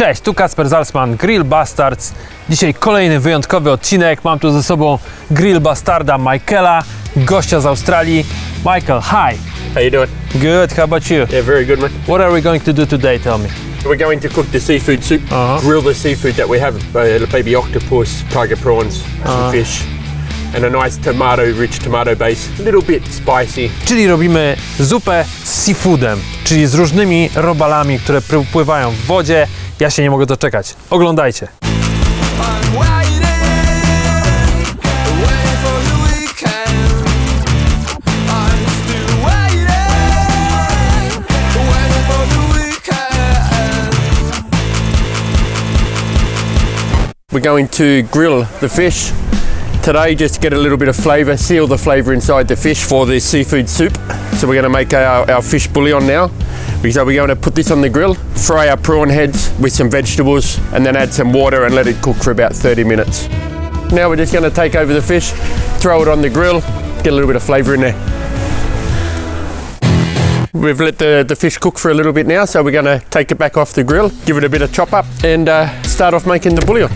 Cześć, tu Kacper Zalsman, Grill Bastards. Dzisiaj kolejny wyjątkowy odcinek. Mam tu ze sobą Grill Bastarda Michaela, gościa z Australii. Michael, hi. How you doing? Good, how about you? Yeah, very good, man. What are we going to do today, tell me? We're going to cook the seafood soup, grill the seafood that we have, baby octopus, tiger prawns, some fish, and a nice rich tomato base, a little bit spicy. Czyli robimy zupę z seafoodem, czyli z różnymi robalami, które pływają w wodzie. Ja się nie mogę doczekać. Oglądajcie. We're going to grill the fish today, just to get a little bit of flavour, seal the flavour inside the fish for the seafood soup. So we're going to make our fish bouillon now. So we're going to put this on the grill, fry our prawn heads with some vegetables, and then add some water and let it cook for about 30 minutes. Now we're just going to take over the fish, throw it on the grill, get a little bit of flavour in there. We've let the fish cook for a little bit now, so we're going to take it back off the grill, give it a bit of chop up, and start off making the bouillon.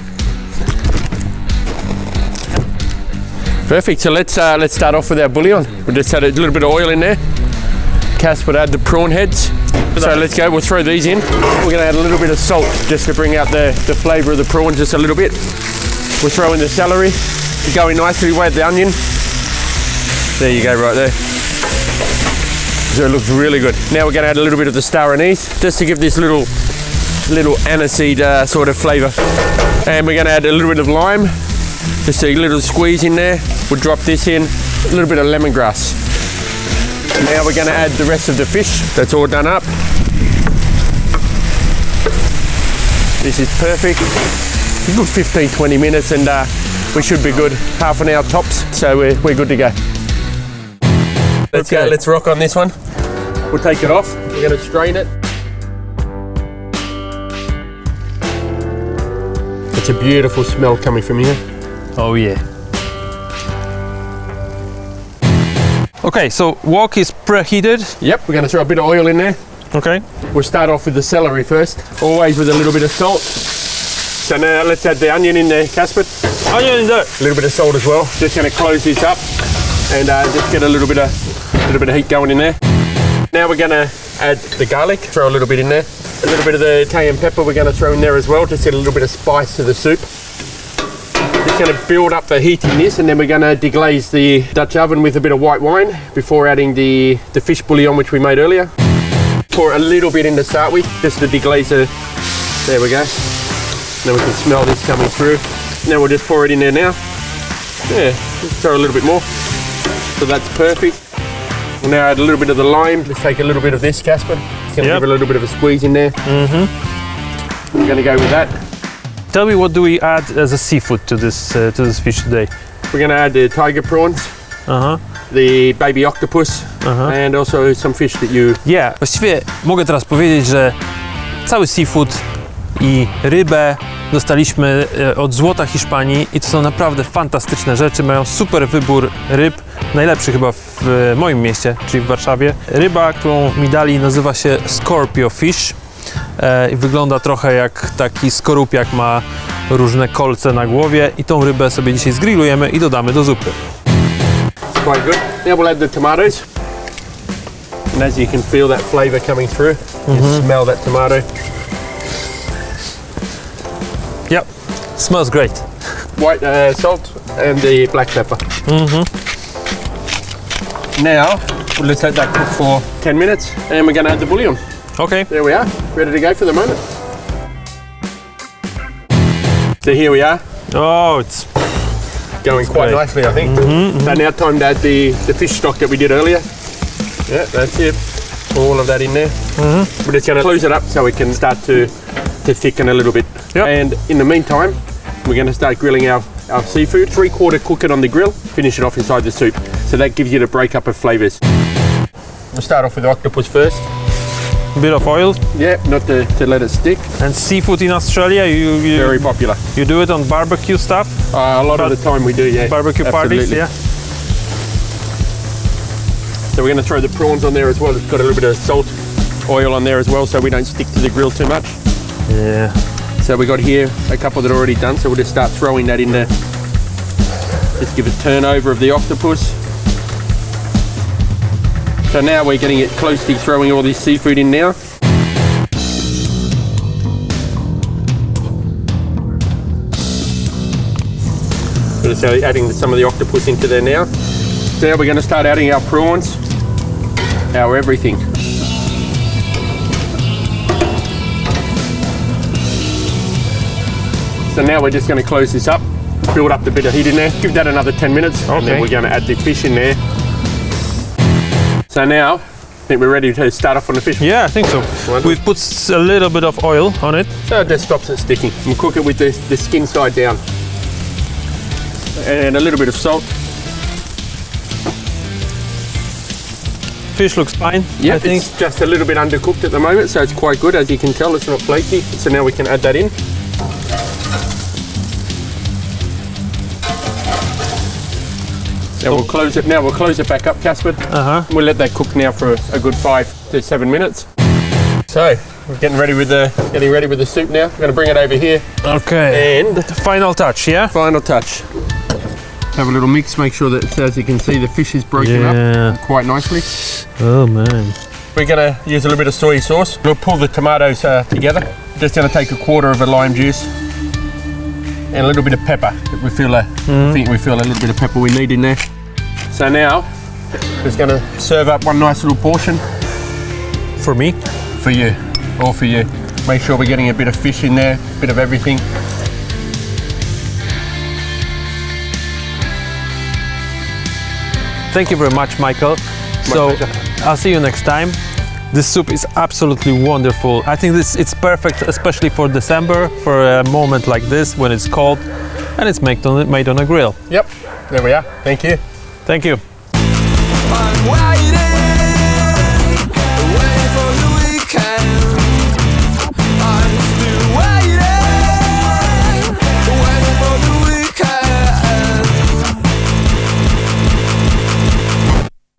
Perfect, so let's start off with our bouillon. We'll just add a little bit of oil in there. Cass would add the prawn heads. So let's go, we'll throw these in. We're gonna add a little bit of salt just to bring out the flavour of the prawns just a little bit. We'll throw in the celery, going nicely, weigh the onion. There you go, right there. So it looks really good. Now we're gonna add a little bit of the star anise, just to give this little aniseed sort of flavour. And we're gonna add a little bit of lime. Just a little squeeze in there. We'll drop this in, a little bit of lemongrass. Now we're going to add the rest of the fish. That's all done up. This is perfect. A good 15-20 minutes and we should be good. Half an hour tops, so we're good to go. Let's go, let's rock on this one. We'll take it off. We're going to strain it. It's a beautiful smell coming from here. Oh yeah. Okay, so wok is preheated. Yep, we're going to throw a bit of oil in there. Okay. We'll start off with the celery first, always with a little bit of salt. So now let's add the onion in there, Casper. Onion in there. A little bit of salt as well. Just going to close this up and just get a little bit of heat going in there. Now we're going to add the garlic. Throw a little bit in there. A little bit of the cayenne pepper we're going to throw in there as well, just get a little bit of spice to the soup. Just going to build up the heat in this, and then we're going to deglaze the Dutch oven with a bit of white wine before adding the fish bouillon which we made earlier. Pour a little bit in to start with, just to deglaze the. There we go. Now we can smell this coming through. Now we'll just pour it in there now. Yeah, throw a little bit more. So that's perfect. We'll now add a little bit of the lime. Let's take a little bit of this, Casper. Just going to give it a little bit of a squeeze in there. We're going to go with that. Tell me, what do we add as a seafood to this fish today? We're going to add the tiger prawns, the baby octopus, and also some fish that you... Yeah, właściwie mogę teraz powiedzieć, że cały seafood i rybę dostaliśmy od Złota Hiszpanii i to są naprawdę fantastyczne rzeczy. Mają super wybór ryb, najlepszy chyba w moim mieście, czyli w Warszawie. Ryba, którą mi dali, nazywa się Scorpio Fish. I wygląda trochę jak taki skorupiak, ma różne kolce na głowie i tą rybę sobie dzisiaj zgrillujemy i dodamy do zupy. Quite good. Now we'll add the tomatoes. And as you can feel that flavour coming through, you smell that tomato. Yep, smells great. White salt and the black pepper. Now, let's let that cook for 10 minutes and we're going to add the bouillon. Okay. There we are, ready to go for the moment. So here we are. Oh, it's going quite nicely, I think. So now time to add the fish stock that we did earlier. Yeah, that's it. All of that in there. We're just going to close it up so it can start to thicken a little bit. Yep. And in the meantime, we're going to start grilling our seafood. 3/4 cook it on the grill, finish it off inside the soup. So that gives you the breakup of flavours. We'll start off with the octopus first. bit of oil. Yeah, not to let it stick. And seafood in Australia, you very popular. You do it on barbecue stuff? A lot of the time we do, yeah. Barbecue parties, yeah. So we're going to throw the prawns on there as well. It's got a little bit of salt, oil on there as well, so we don't stick to the grill too much. Yeah. So we got here a couple that are already done, so we'll just start throwing that in there. Just give a turnover of the octopus. So now we're getting it close to throwing all this seafood in now. So adding some of the octopus into there now. So now we're going to start adding our prawns, our everything. So now we're just going to close this up, build up the bit of heat in there, give that another 10 minutes, and then we're going to add the fish in there. So now, I think we're ready to start off on the fish. Yeah, I think so. We've put a little bit of oil on it. So it just stops it sticking. We'll cook it with the skin side down. And a little bit of salt. Fish looks fine, Yeah, I think. it's just a little bit undercooked at the moment, so it's quite good. As you can tell, it's not flaky. So now we can add that in. Now we'll close it back up, Casper. We'll let that cook now for a good 5 to 7 minutes. So we're getting ready with the soup now. We're going to bring it over here. Okay. And the final touch, yeah? final touch. Have a little mix, make sure that, as you can see, the fish is broken up quite nicely. Oh man. We're going to use a little bit of soy sauce. We'll pull the tomatoes together. Just going to take a quarter of a lime juice and a little bit of pepper. I think we feel a little bit of pepper we need in there. So now, just going to serve up one nice little portion. For me? For you, all for you. Make sure we're getting a bit of fish in there, a bit of everything. Thank you very much, Michael. pleasure. I'll see you next time. This soup is absolutely wonderful. I think it's perfect, especially for December, for a moment like this when it's cold and it's made on a grill. Yep, there we are. Thank you. Thank you. I'm waiting.